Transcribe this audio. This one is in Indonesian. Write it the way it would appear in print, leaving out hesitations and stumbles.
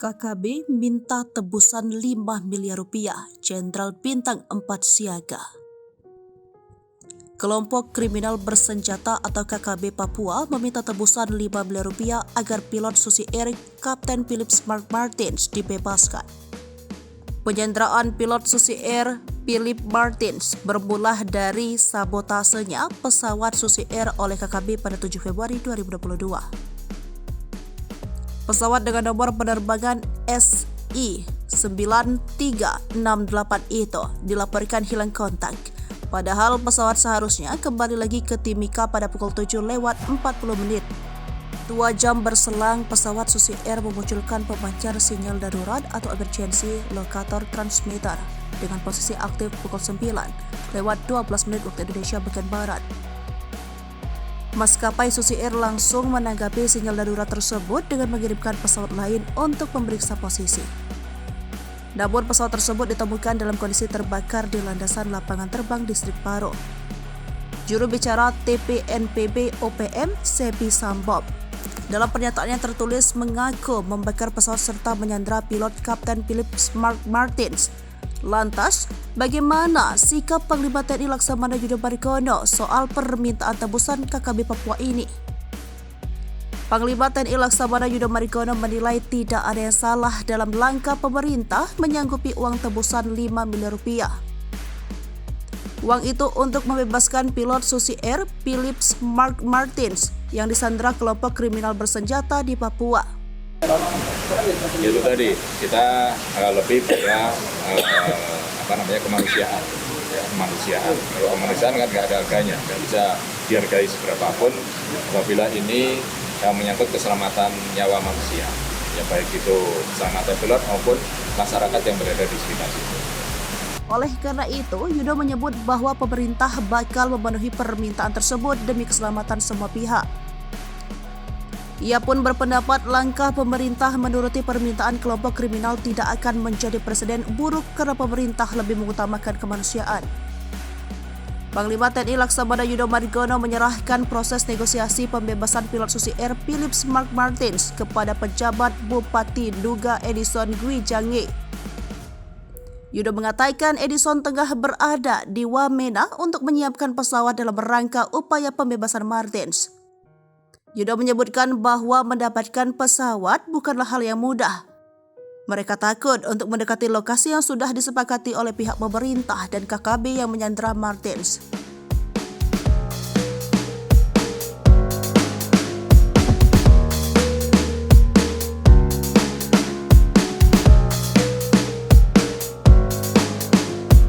KKB minta tebusan 5 miliar rupiah, Jenderal Bintang 4 siaga. Kelompok kriminal bersenjata atau KKB Papua meminta tebusan 5 miliar rupiah agar pilot Susi Air Kapten Philip Martins dibebaskan. Penyanderaan pilot Susi Air Philip Martins bermula dari sabotasenya pesawat Susi Air oleh KKB pada 7 Februari 2022. Pesawat dengan nomor penerbangan SI-9368 itu dilaporkan hilang kontak. Padahal pesawat seharusnya kembali lagi ke Timika pada pukul 7:40. 2 jam berselang, pesawat Susi Air memunculkan pemancar sinyal darurat atau emergency locator transmitter dengan posisi aktif pukul 9:12 waktu Indonesia bagian Barat. Maskapai Susi Air langsung menanggapi sinyal darurat tersebut dengan mengirimkan pesawat lain untuk memeriksa posisi. Namun pesawat tersebut ditemukan dalam kondisi terbakar di landasan lapangan terbang distrik Paro. Juru bicara TPNPB OPM, Sebi Sambob, dalam pernyataannya tertulis mengaku membakar pesawat serta menyandera pilot Kapten Philip Martins. Lantas, bagaimana sikap Panglima TNI Laksamana Yudo Margono soal permintaan tebusan KKB Papua ini? Panglima TNI Laksamana Yudo Margono menilai tidak ada yang salah dalam langkah pemerintah menyanggupi uang tebusan 5 miliar rupiah. Uang itu untuk membebaskan pilot Susi Air Philip Martins yang disandera kelompok kriminal bersenjata di Papua. Itu tadi kita lebih pada kemanusiaan. Kalau kemanusiaan kan nggak ada harganya, nggak bisa dihargai seberapapun apabila ini menyangkut keselamatan nyawa manusia, ya baik itu keselamatan pilot maupun masyarakat yang berada di sekitar situ. Oleh karena itu, Yudo menyebut bahwa pemerintah bakal memenuhi permintaan tersebut demi keselamatan semua pihak. Ia pun berpendapat langkah pemerintah menuruti permintaan kelompok kriminal tidak akan menjadi presiden buruk karena pemerintah lebih mengutamakan kemanusiaan. Panglima TNI Laksamana Yudo Margono menyerahkan proses negosiasi pembebasan pilot Susi Air Philip Martins kepada pejabat Bupati Duga Edison Gwi Jange. Yudo mengatakan Edison tengah berada di Wamena untuk menyiapkan pesawat dalam rangka upaya pembebasan Martins. Yudo menyebutkan bahwa mendapatkan pesawat bukanlah hal yang mudah. Mereka takut untuk mendekati lokasi yang sudah disepakati oleh pihak pemerintah dan KKB yang menyandera Martins.